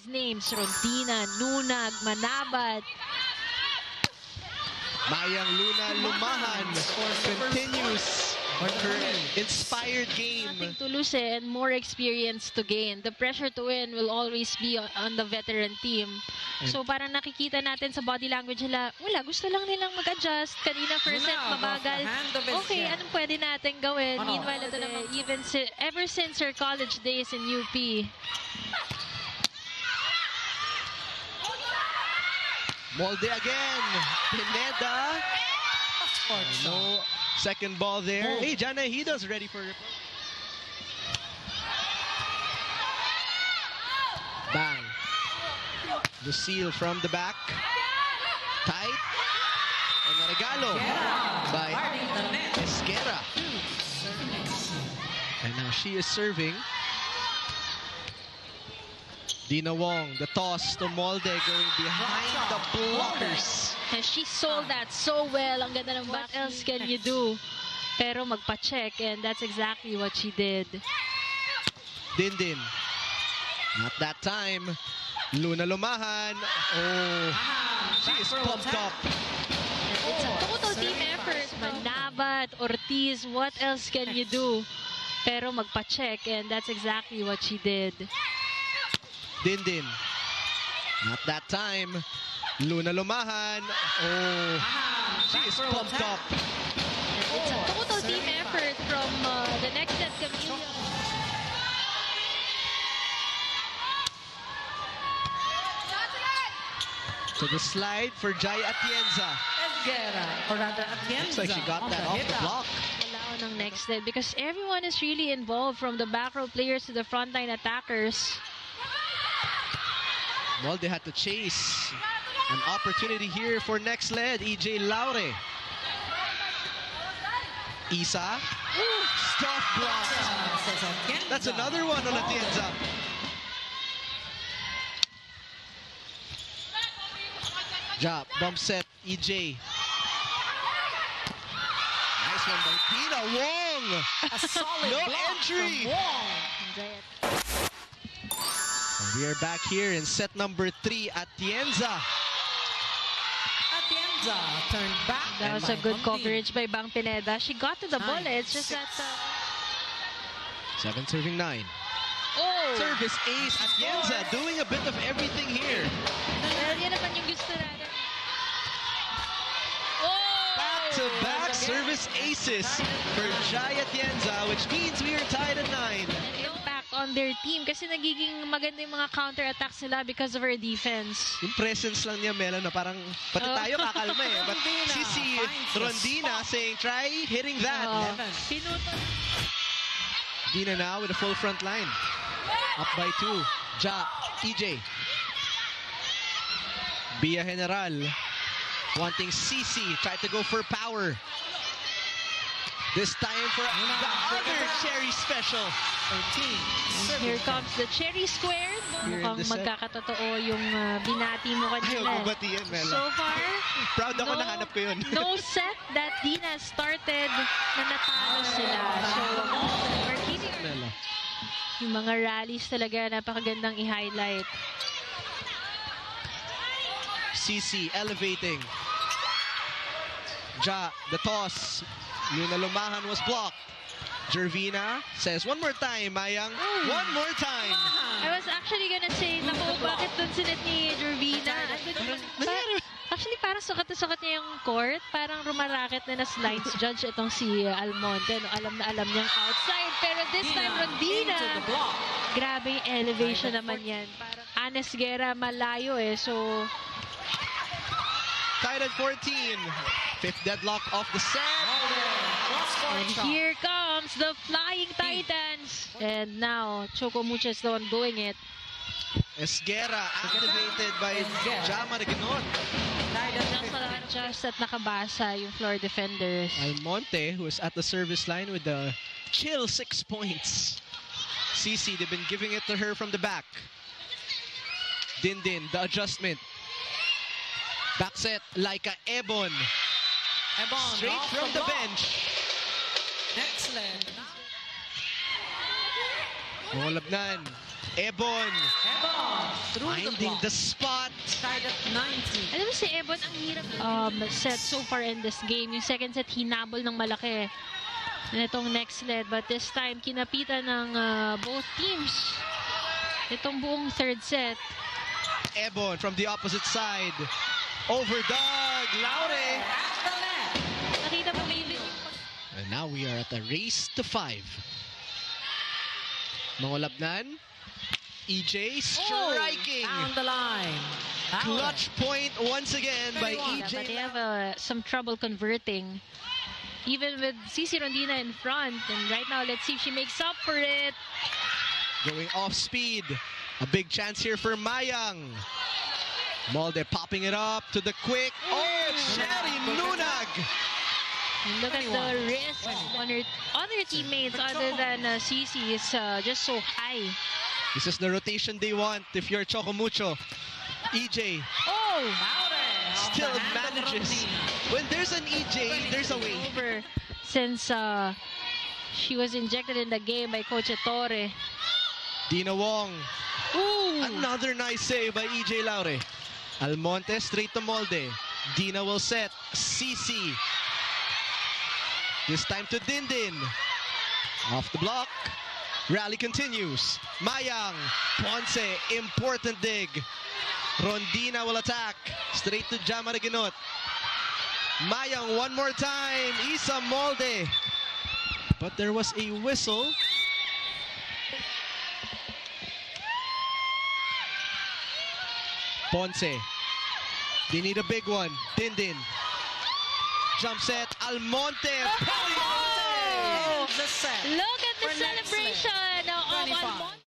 these names, Rondina, Nunag, Manabat. Mayang Luna Lumahan continues her inspired game. Nothing to lose and more experience to gain. The pressure to win will always be on the veteran team. So parang nakikita natin sa body language nila, wala, gusto lang nilang mag-adjust. Kanina first set, mabagal. Okay, anong pwede natin gawin? Meanwhile, ito naman, ever since her college days in UP. Molde again. Pineda. No second ball there. Hey, Jana Hido's ready for it. Bang. Lucille from the back. Tight. And a regalo by Esquera. And now she is serving. Dina Wong, the toss to Molde going behind the blockers. And she sold that so well. Ang ganda ng what else can you do? Pero magpa-check, and that's exactly what she did. Din. Not that time. Luna Lumahan. Oh, she is pumped up. It's a total team effort. Manabat, Ortiz, what else can you do? Pero magpa-check, and that's exactly what she did. Din. Not that time. Luna Lumahan. Oh, she is pumped up. It's a total team effort from the next set, Camila. So the slide for Jai Atienza. Looks like she got that off the block. Wala ng next set because everyone is really involved, from the back row players to the frontline attackers. Molde had to chase an opportunity here for next lead. EJ Laure. Isa. Stuff block. That's another one on Atienza. Jab, bump set, EJ. Nice one by Tina Wong. A solid no block entry. From Wong. We are back here in set number 3. Atienza. Atienza turned back. That was a good coverage by Bang Pineda. She got to the ball. It's just that... 7 serving 9. Oh! Service ace. Atienza doing a bit of everything here. Yan naman yung gusto natin. Oh! Back-to-back service aces for Jai Atienza, which means we are tied at 9. Impact on their team kasi nagiging maganda yung mga counter-attacks nila because of her defense. Yung presence lang niya, Mela, na parang pati tayo kakalma eh. But si Rondina saying, try hitting that. Pinutol. Dina now with a full front line. Up by 2. Ja, EJ. Bia General wanting CC. Tried to go for power. This time for the other Cherry Special. 13. Here comes the Cherry Squared. Mukhang magkakatotoo yung binati mo kanina. So far, proud ako, nahanap ko yun. No set that Dina started na natalo sila. So, we're keeping yung mga rallies talaga napakagandang i-highlight. CC elevating. Ja, the toss. Luna Lumahan was blocked. Jervina says, one more time, Mayang. One more time. I was actually gonna say, naku, bakit dun sinet ni Jervina? Actually, parang sukat na sukat niya yung court. Parang rumaraket na slides judge itong si Almonte. No, alam na alam niyang outside. Pero this time, Rondina. Grabe yung elevation naman yan. Parang Anes Guerra malayo eh. So, tied at 14. Fifth deadlock off the set. And here comes the Flying Titans. And now, Choco Mucha is the one doing it. Esguerra activated by Jama Reginot. Just at nakabasa yung floor defenders. Almonte, who is at the service line with the chill 6 points. CC, they've been giving it to her from the back. Din, the adjustment. Back set, Laika Ebon. Straight from the bench. Excellent. Molabnan. Ebon Through finding the the spot. tied at 90. Alam mo si Ebon, ang hirap set so far in this game. Yung second set, hinabol ng malaki. And itong next lead. But this time, kinapitan ng both teams. Itong buong third set. Ebon from the opposite side. Overdog. Laure. Nakita mo maybe yung And now we are at a race to 5. Mangolabnan. EJ striking. Down the line. Clutch point once again by Yeah, but they EJ. have some trouble converting. Even with CC Rondina in front. And right now, let's see if she makes up for it. Going off speed. A big chance here for Mayang. Molde popping it up to the quick. Oh, Cherry Nunag. And look at the risk on her other teammates other than CC is just so high. This is the rotation they want if you're Chocomucho. EJ Oh! still manages. When there's an EJ, there's a way. Over since she was injected in the game by Coach Ettore. Dina Wong. Ooh! Another nice save by EJ Laure. Almonte straight to Molde. Dina will set. CC. This time to Dindin. Off the block. Rally continues. Mayang. Ponce. Important dig. Rondina will attack. Straight to Jama Reginot. Mayang one more time. Isa Molde. But there was a whistle. Ponce. They need a big one. Dindin. Jump set. Almonte. Oh! The set. Look at the For next celebration of 25. Almonte.